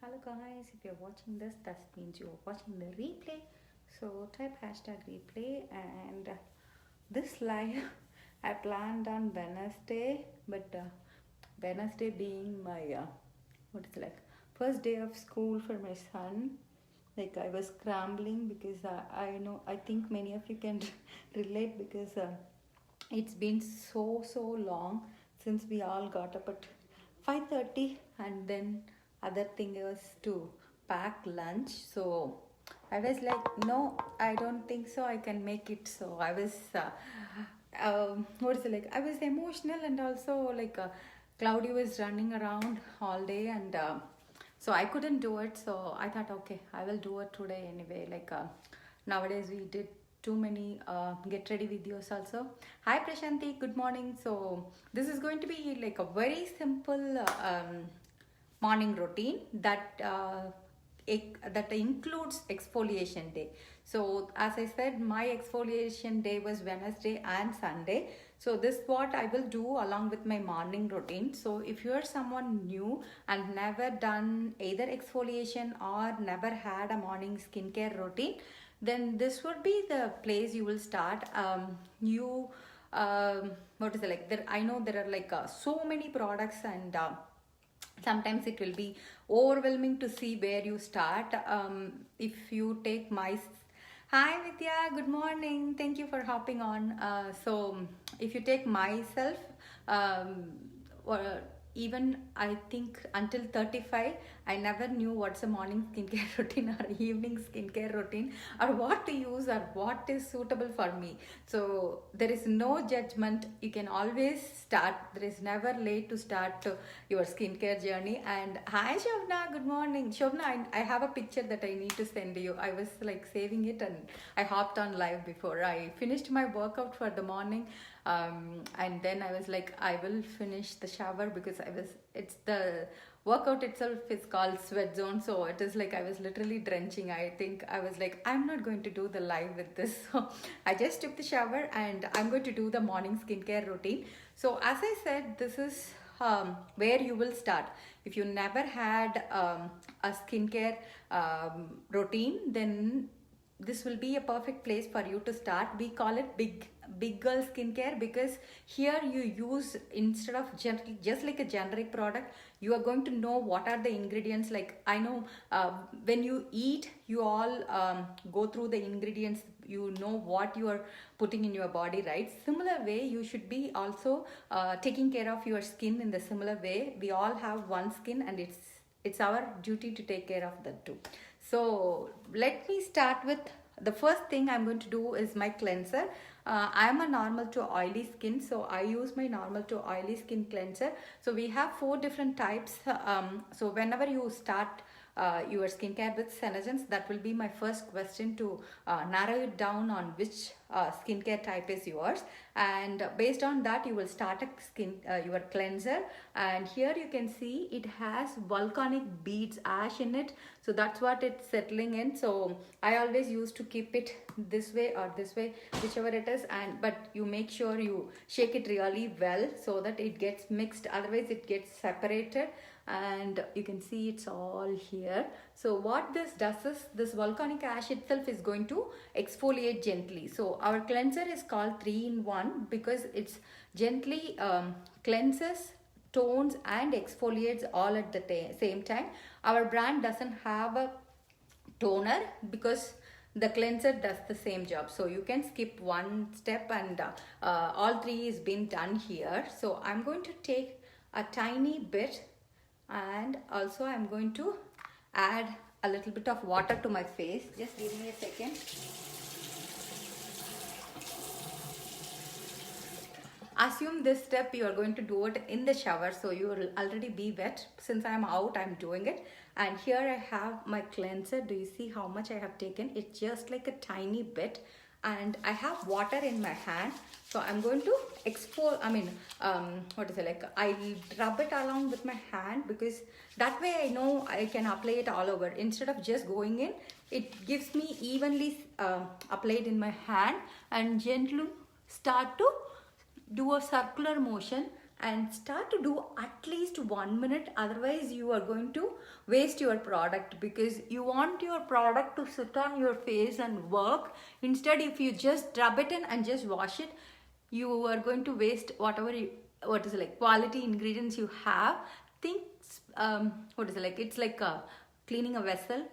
Hello guys, if you're watching this, that means you're watching the replay. So type hashtag replay and this live I planned on Wednesday, but Wednesday being my what is it like first day of school for my son. Like I was scrambling because I know I think many of you can relate because it's been so long since we all got up at 5:30 and then other thing was to pack lunch. So I was like, no, I don't think so I can make it. So I was what is it like, I was emotional and also like Claudia was running around all day and so I couldn't do it. So I thought, okay, I will do it today anyway. Like nowadays we did too many get ready videos also. Hi Prashanti, good morning. So this is going to be like a very simple morning routine that includes exfoliation day. So as I said, my exfoliation day was Wednesday and Sunday. So this what I will do along with my morning routine. So if you are someone new and never done either exfoliation or never had a morning skincare routine, then this would be the place you will start. You what is it like there, I know there are like so many products and sometimes it will be overwhelming to see where you start. If you take my Hi Vidya, good morning. Thank you for hopping on. So if you take myself, um, or even I think until 35, I never knew what's a morning skincare routine or evening skincare routine or what to use or what is suitable for me. So there is no judgment. You can always start. There is never late to start your skincare journey. And hi Shovna, good morning. Shovna, I have a picture that I need to send you. I was like saving it and I hopped on live before I finished my workout for the morning. And then I was like, I will finish the shower because it's the workout itself is called sweat zone. So it is like I was literally drenching. I think I was like, I'm not going to do the live with this. So I just took the shower and I'm going to do the morning skincare routine. So as I said, this is where you will start. If you never had a skincare routine, then this will be a perfect place for you to start. We call it big girl skincare because here you use, instead of just like a generic product, you are going to know what are the ingredients. Like I know when you eat, you all go through the ingredients, you know what you are putting in your body, right? Similar way you should be also taking care of your skin in the similar way. We all have one skin and it's our duty to take care of that too. So let me start with the first thing I'm going to do is my cleanser. I'm a normal to oily skin, so I use my normal to oily skin cleanser. So we have 4 different types. So whenever you start your skincare with Senescence, that will be my first question to narrow it down on which skincare type is yours, and based on that you will start a your cleanser. And here you can see it has volcanic beads ash in it, so that's what it's settling in. So I always used to keep it this way or this way, whichever it is, and but you make sure you shake it really well so that it gets mixed, otherwise it gets separated. And you can see it's all here. So what this does is, this volcanic ash itself is going to exfoliate gently. So our cleanser is called 3-in-1 because it's gently cleanses, tones and exfoliates all at the same time. Our brand doesn't have a toner because the cleanser does the same job, so you can skip one step and all 3 is been done here. So I'm going to take a tiny bit and also I'm going to add a little bit of water to my face. Just give me a second. Assume this step you are going to do it in the shower, so you will already be wet. Since I'm out, I'm doing it. And here I have my cleanser. Do you see how much I have taken? It's just like a tiny bit, and I have water in my hand. So I'm going to what is it like, I rub it along with my hand because that way I know I can apply it all over. Instead of just going in, it gives me evenly applied in my hand, and gently start to do a circular motion and start to do at least 1 minute. Otherwise you are going to waste your product, because you want your product to sit on your face and work. Instead, if you just rub it in and just wash it, you are going to waste whatever what is it, like quality ingredients you have. Think what is it, like it's like cleaning a vessel.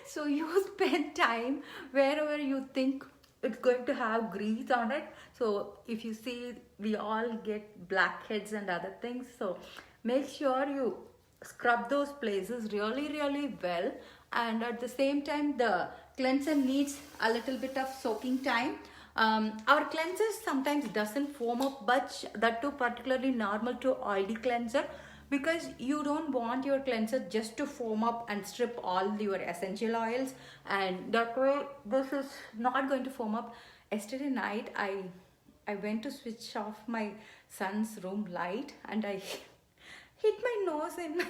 So you spend time wherever you think it's going to have grease on it. So if you see, we all get blackheads and other things, so make sure you scrub those places really well. And at the same time, the cleanser needs a little bit of soaking time. Our cleansers sometimes doesn't foam up, but that too particularly normal to oily cleanser, because you don't want your cleanser just to foam up and strip all your essential oils, and that way this is not going to foam up. Yesterday night I went to switch off my son's room light, and I hit my nose in my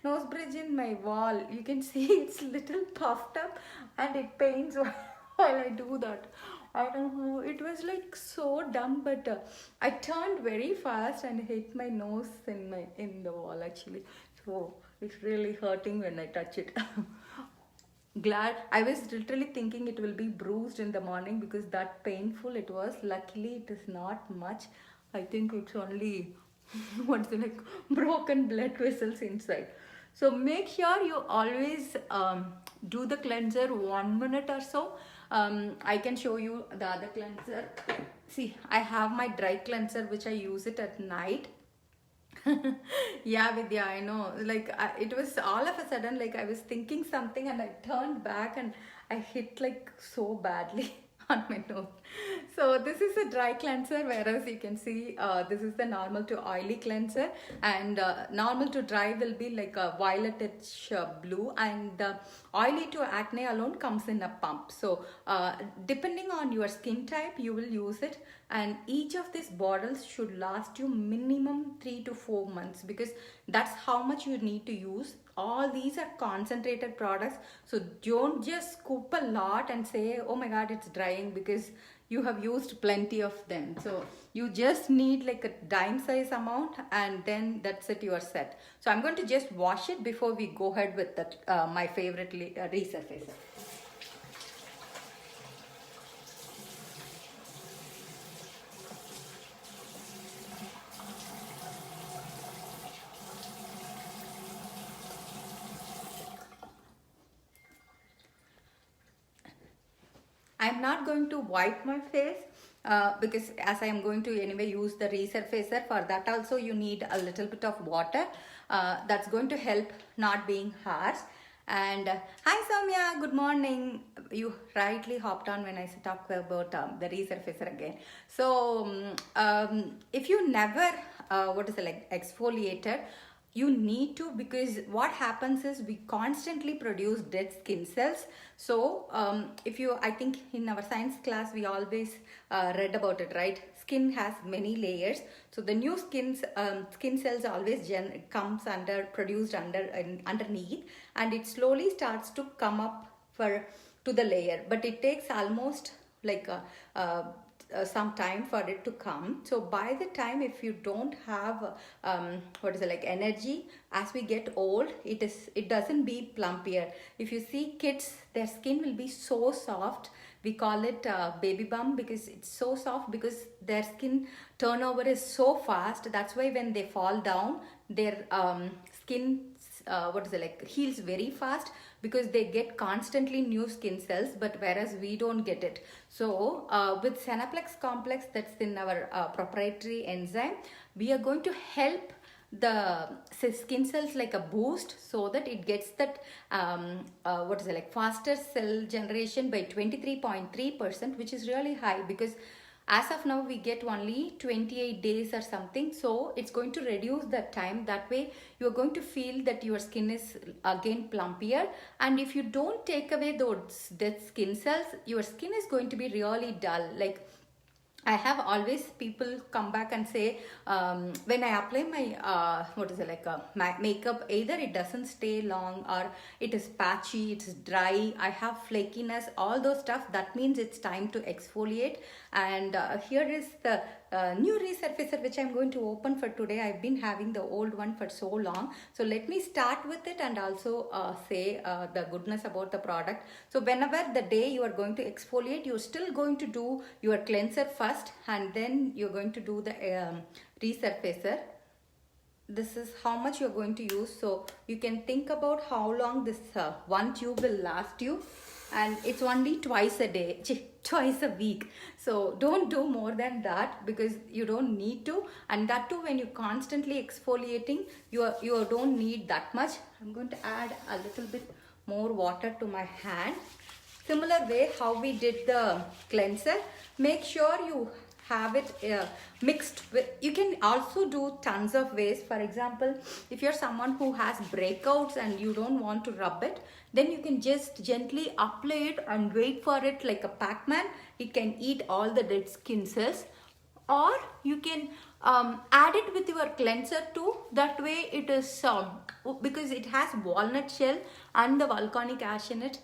nose bridge in my wall. You can see it's little puffed up and it pains while I do that. I don't know, it was like so dumb, but I turned very fast and hit my nose in the wall actually. So it's really hurting when I touch it. Glad, I was literally thinking it will be bruised in the morning because that painful it was. Luckily it is not much. I think it's only what's it, like broken blood vessels inside. So make sure you always do the cleanser 1 minute or so. I can show you the other cleanser. See, I have my dry cleanser which I use it at night. Yeah, Vidya, I know. Like it was all of a sudden, like I was thinking something and I turned back and I hit like so badly on my nose. So this is a dry cleanser, whereas you can see this is the normal to oily cleanser, and normal to dry will be like a violetish blue, and oily to acne alone comes in a pump. So depending on your skin type you will use it, and each of these bottles should last you minimum 3 to 4 months, because that's how much you need to use. All these are concentrated products, so don't just scoop a lot and say, oh my god, it's drying, because you have used plenty of them. So you just need like a dime size amount, and then that's it, you are set. So I'm going to just wash it before we go ahead with that my favorite resurfacer. I'm not going to wipe my face because as I am going to anyway use the resurfacer, for that also you need a little bit of water. That's going to help not being harsh. And hi Soumya, good morning. You rightly hopped on when I talked about the resurfacer again. So if you never what is it, like exfoliated, you need to, because what happens is we constantly produce dead skin cells. So if you, I think in our science class we always read about it, right? Skin has many layers, so the new skin cells always comes under, produced underneath, and it slowly starts to come up to the layer, but it takes almost like some time for it to come. So by the time, if you don't have what is it, like energy, as we get old, it doesn't be plumpier. If you see kids, their skin will be so soft. We call it baby bump, because it's so soft, because their skin turnover is so fast. That's why when they fall down, their skin what is it, like heals very fast, because they get constantly new skin cells, but whereas we don't get it. So with Senaplex complex, that's in our proprietary enzyme, we are going to help the skin cells like a boost, so that it gets that what is it, like faster cell generation by 23.3%, which is really high, because as of now we get only 28 days or something. So it's going to reduce that time. That way you're going to feel that your skin is again plumpier. And if you don't take away those dead skin cells, your skin is going to be really dull. Like I have always people come back and say, when I apply my what is it, like makeup, either it doesn't stay long, or it is patchy, it's dry, I have flakiness, all those stuff. That means it's time to exfoliate. And here is the new resurfacer which I'm going to open for today. I've been having the old one for so long. So let me start with it and also say the goodness about the product. So whenever the day you are going to exfoliate, you're still going to do your cleanser first and then you're going to do the resurfacer. This is how much you're going to use, so you can think about how long this one tube will last you, and it's only twice a day, twice a week. So don't do more than that because you don't need to, and that too when you're constantly exfoliating, you don't need that much. I'm going to add a little bit more water to my hand. Similar way how we did the cleanser, make sure you have it mixed with. You can also do tons of ways. For example, if you're someone who has breakouts and you don't want to rub it, then you can just gently apply it and wait for it like a Pac-Man. It can eat all the dead skin cells. Or you can add it with your cleanser too. That way it is because it has walnut shell and the volcanic ash in it.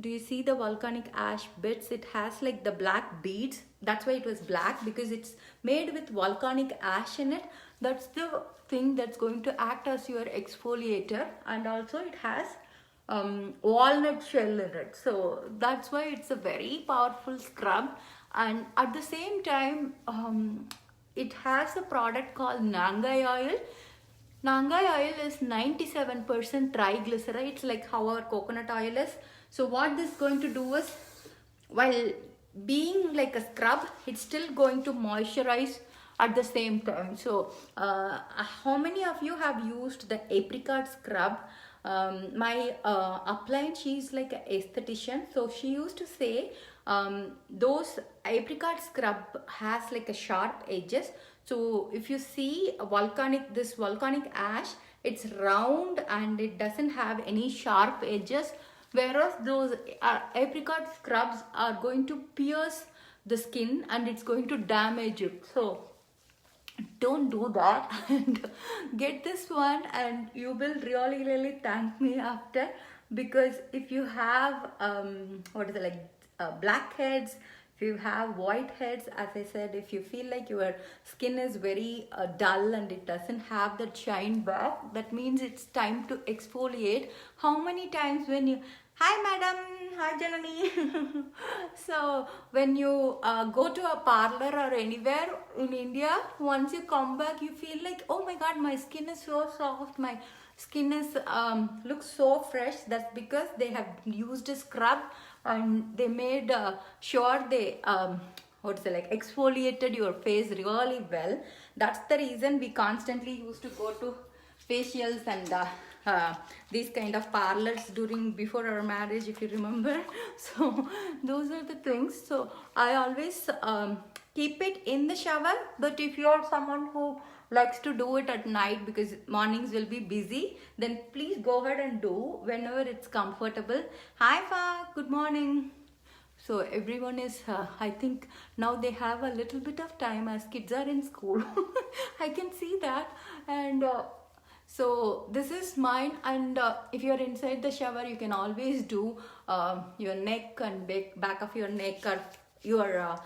Do you see the volcanic ash bits? It has like the black beads. That's why it was black, because it's made with volcanic ash in it. That's the thing that's going to act as your exfoliator, and also it has walnut shell in it. So that's why it's a very powerful scrub. And at the same time, it has a product called Nangai oil. Nangai oil is 97% triglycerides, like how our coconut oil is. So what this is going to do is, while being like a scrub, it's still going to moisturize at the same time. So how many of you have used the apricot scrub? My upline, she's like an esthetician, so she used to say those apricot scrub has like a sharp edges. So if you see this volcanic ash, it's round and it doesn't have any sharp edges, whereas those apricot scrubs are going to pierce the skin and it's going to damage it. So don't do that and get this one, and you will really thank me after. Because if you have blackheads, if you have whiteheads, as I said, if you feel like your skin is very dull and it doesn't have that shine back, that means it's time to exfoliate. How many times when you, hi madam, hi Janani. So when you go to a parlor or anywhere in India, once you come back, you feel like, oh my god, my skin is so soft, my skin is looks so fresh. That's because they have used a scrub and they made sure they exfoliated your face really well. That's the reason we constantly used to go to facials and these kind of parlors before our marriage, if you remember. So those are the things. So I always keep it in the shower, but if you are someone who likes to do it at night because mornings will be busy, then please go ahead and do whenever it's comfortable. Hi Fa, good morning. So everyone is, I think now they have a little bit of time as kids are in school. I can see that. And so this is mine, and if you're inside the shower, you can always do your neck and back of your neck, or your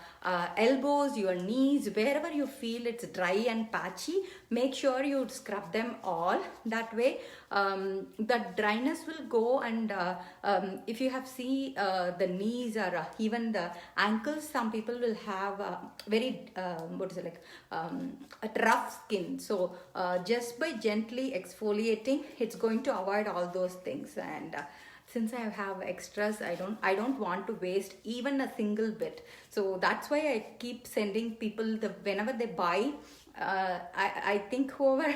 elbows, your knees, wherever you feel it's dry and patchy. Make sure you scrub them all. That way the dryness will go. And if you have the knees or even the ankles, some people will have very a rough skin. So just by gently exfoliating, it's going to avoid all those things. And since I have extras, I don't want to waste even a single bit. So that's why I keep sending people whenever they buy. I think whoever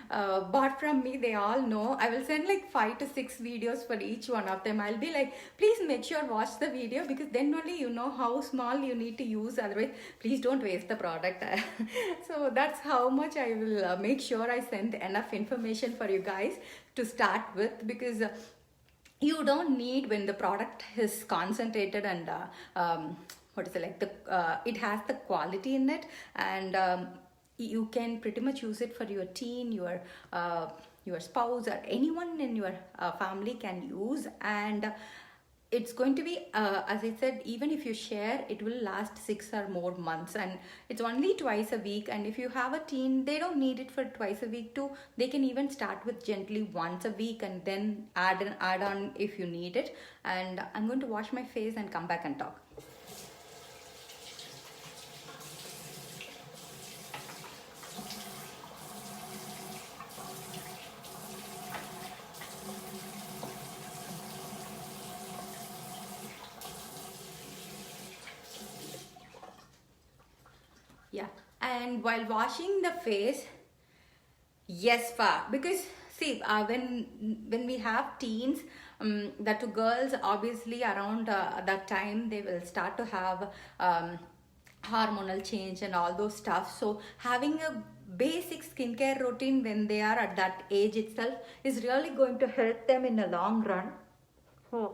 bought from me, they all know. I will send like 5 to 6 videos for each one of them. I'll be like, please make sure watch the video, because then only you know how small you need to use. Otherwise, please don't waste the product. So that's how much I will make sure I send enough information for you guys to start with, because you don't need, when the product is concentrated and it has the quality in it, and you can pretty much use it for your teen, your spouse, or anyone in your family can use. And it's going to be, as I said, even if you share, it will last 6 or more months, and it's only twice a week. And if you have a teen, they don't need it for twice a week too. They can even start with gently once a week and then add on if you need it. And I'm going to wash my face and come back and talk. Yeah, and while washing the face, yes, far, because see, when we have teens, the two girls, obviously around that time they will start to have hormonal change and all those stuff. So having a basic skincare routine when they are at that age itself is really going to help them in the long run. Oh.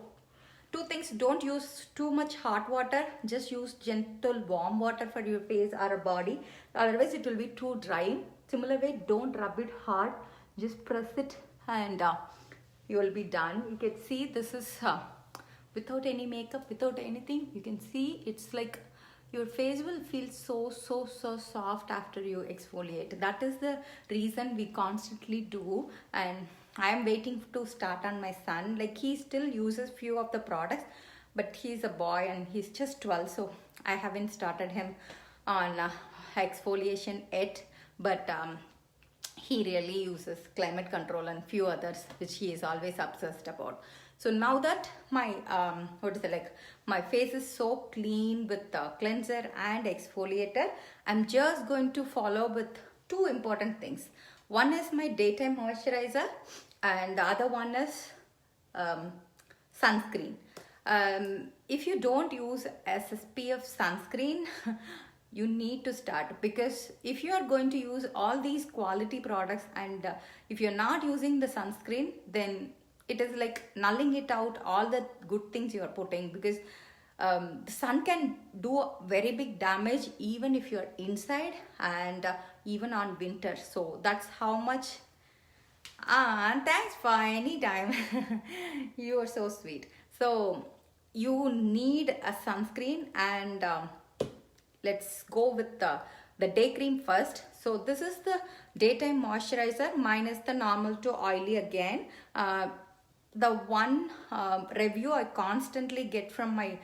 Two things: don't use too much hot water, just use gentle warm water for your face or body, otherwise it will be too dry. Similar way, don't rub it hard, just press it, and you will be done. You can see this is without any makeup, without anything. You can see it's like your face will feel so soft after you exfoliate. That is the reason we constantly do. And I am waiting to start on my son. Like, he still uses few of the products, but he's a boy and he's just 12, so I haven't started him on exfoliation yet. But he really uses climate control and few others which he is always obsessed about. So now that my my face is so clean with cleanser and exfoliator, I'm just going to follow with two important things. One is my daytime moisturizer and the other one is sunscreen. If you don't use SPF sunscreen, you need to start, because if you are going to use all these quality products and if you're not using the sunscreen, then it is like nulling it out all the good things you are putting, because the sun can do very big damage even if you're inside and even on winter. So that's how much. Thanks for any time. You are so sweet. So you need a sunscreen, and let's go with the day cream first. So this is the daytime moisturizer minus the normal to oily again. The one review I constantly get from my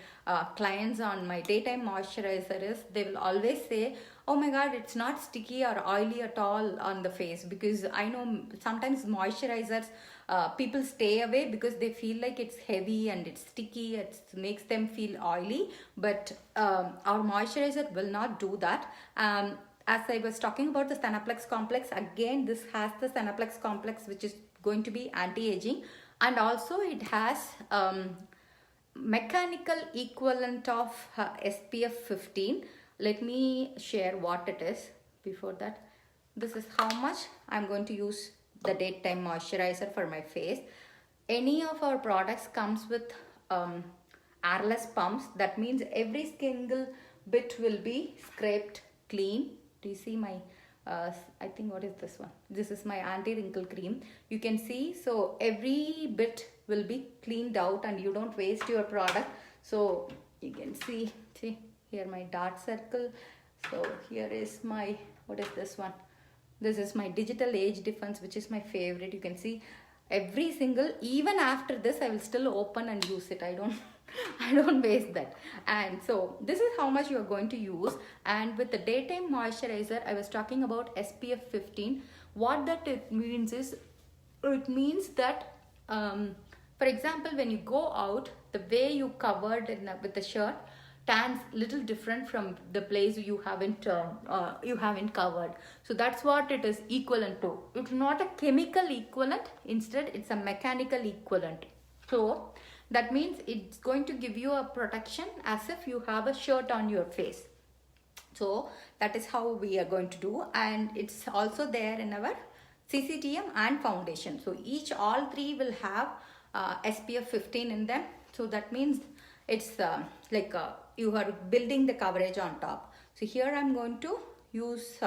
clients on my daytime moisturizer is they will always say, oh my god, it's not sticky or oily at all on the face. Because I know sometimes moisturizers people stay away because they feel like it's heavy and it's sticky, it makes them feel oily. But our moisturizer will not do that. As I was talking about the Senaplex complex, again this has the Senaplex complex, which is going to be anti-aging, and also it has mechanical equivalent of SPF 15. Let me share what it is. Before that, this is how much I'm going to use the daytime moisturizer for my face. Any of our products comes with airless pumps. That means every single bit will be scraped clean. Do you see my I think, what is this one? This is my anti-wrinkle cream. You can see, so every bit will be cleaned out and you don't waste your product. So you can see here my dark circle. So here is my, what is this one? This is my digital age defense, which is my favorite. You can see every single, even after this I will still open and use it. I don't waste that. And so this is how much you are going to use. And with the daytime moisturizer, I was talking about SPF 15. What that it means is, it means that for example, when you go out, the way you covered with the shirt tans little different from the place you haven't covered. So that's what it is equivalent to. It's not a chemical equivalent, instead it's a mechanical equivalent. So that means it's going to give you a protection as if you have a shirt on your face. So that is how we are going to do. And it's also there in our CCTM and foundation. So all three will have SPF 15 in them. So that means it's you are building the coverage on top. So here I'm going to use,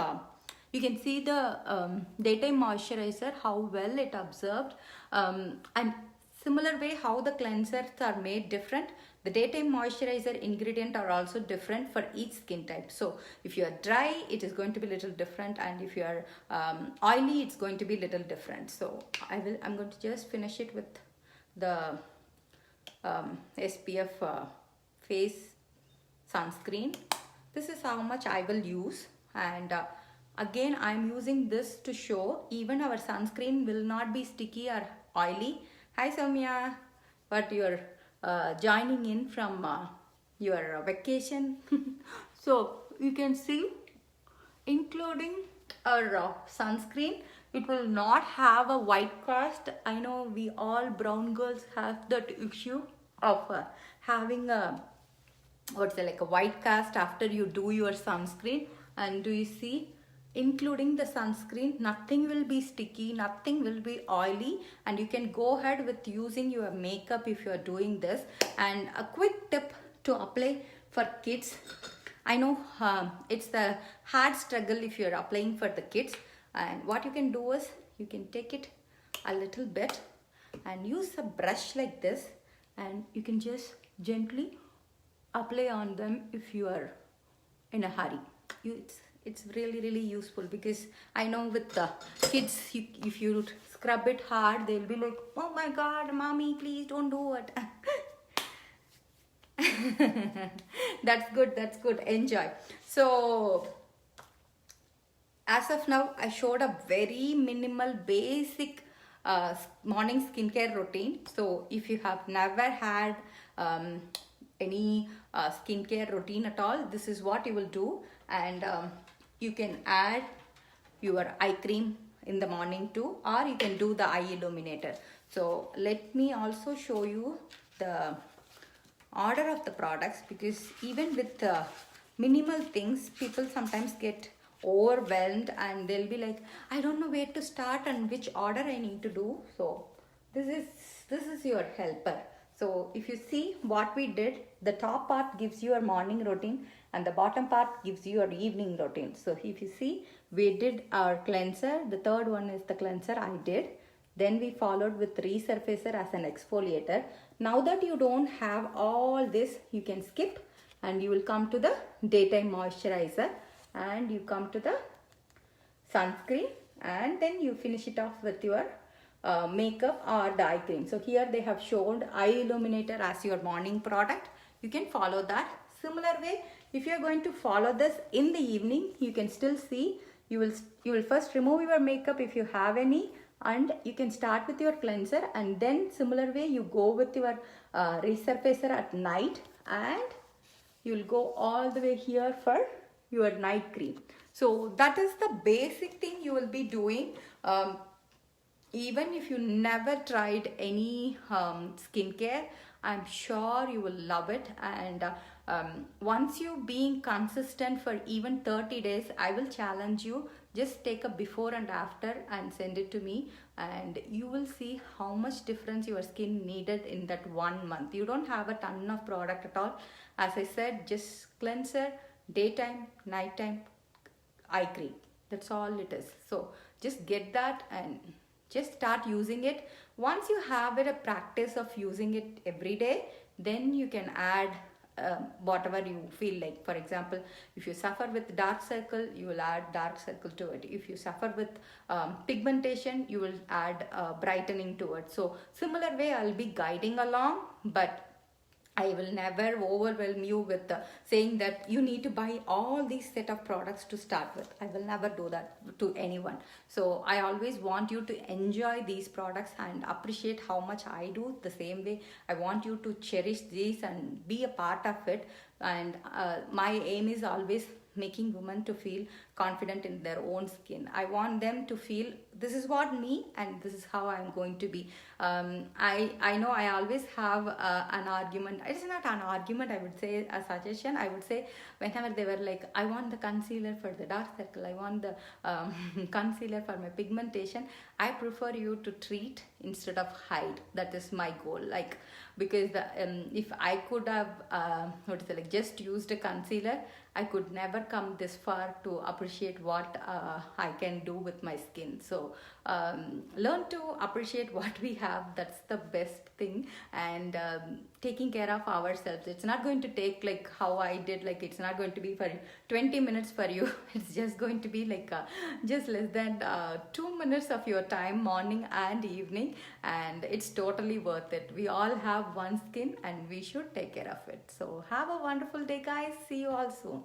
you can see the daytime moisturizer, how well it absorbed. And similar way how the cleansers are made different, the daytime moisturizer ingredient are also different for each skin type. So if you are dry, it is going to be little different, and if you are oily, it's going to be little different. So I'm going to just finish it with the SPF face sunscreen. This is how much I will use, and again I'm using this to show even our sunscreen will not be sticky or oily. Hi Soumya, but you're joining in from your vacation. So you can see, including our sunscreen, it will not have a white cast. I know we all brown girls have that issue of having a like a white cast after you do your sunscreen. And do you see, including the sunscreen, nothing will be sticky, nothing will be oily, and you can go ahead with using your makeup if you are doing this. And a quick tip to apply for kids, I know it's the hard struggle if you're applying for the kids, and what you can do is you can take it a little bit and use a brush like this, and you can just gently apply on them if you are in a hurry. It's really useful, because I know with the kids, if you scrub it hard, they'll be like, oh my god, mommy, please don't do it. That's good, enjoy. So as of now, I showed a very minimal basic morning skincare routine. So if you have never had any skincare routine at all, this is what you will do. And you can add your eye cream in the morning too, or you can do the eye illuminator. So let me also show you the order of the products, because even with minimal things, people sometimes get overwhelmed and they'll be like, I don't know where to start and which order I need to do. So this is your helper. So if you see what we did, the top part gives you a morning routine and the bottom part gives you your evening routine. So if you see, we did our cleanser. The third one is the cleanser I did. Then we followed with resurfacer as an exfoliator. Now that you don't have all this, you can skip and you will come to the daytime moisturizer, and you come to the sunscreen, and then you finish it off with your makeup or the eye cream. So here they have shown eye illuminator as your morning product. You can follow that. Similar way, if you are going to follow this in the evening, you can still see, you will first remove your makeup if you have any, and you can start with your cleanser, and then similar way you go with your resurfacer at night, and you will go all the way here for your night cream. So that is the basic thing you will be doing. Even if you never tried any skincare, I'm sure you will love it. And once you being consistent for even 30 days, I will challenge you, just take a before and after and send it to me, and you will see how much difference your skin needed in that 1 month. You don't have a ton of product at all. As I said, just cleanser, daytime, nighttime, eye cream. That's all it is. So just get that and just start using it. Once you have a practice of using it every day, then you can add whatever you feel like. For example, if you suffer with dark circle, you will add dark circle to it. If you suffer with pigmentation, you will add brightening to it. So similar way, I'll be guiding along, but I will never overwhelm you with saying that you need to buy all these set of products to start with. I will never do that to anyone. So I always want you to enjoy these products and appreciate how much I do. The same way, I want you to cherish these and be a part of it. And my aim is always making women to feel confident in their own skin. I want them to feel this is what me and this is how I'm going to be. I know I always have an argument. It's not an argument, I would say a suggestion. I would say whenever they were like, I want the concealer for the dark circle, I want the concealer for my pigmentation, I prefer you to treat instead of hide. That is my goal. Like, because if I could have what is it, like, just used a concealer, I could never come this far to appreciate what I can do with my skin. So learn to appreciate what we have. That's the best thing. And taking care of ourselves, it's not going to take like how I did, like it's not going to be for 20 minutes for you. It's just going to be like just less than 2 minutes of your time, morning and evening, and it's totally worth it. We all have one skin and we should take care of it. So have a wonderful day, guys. See you all soon.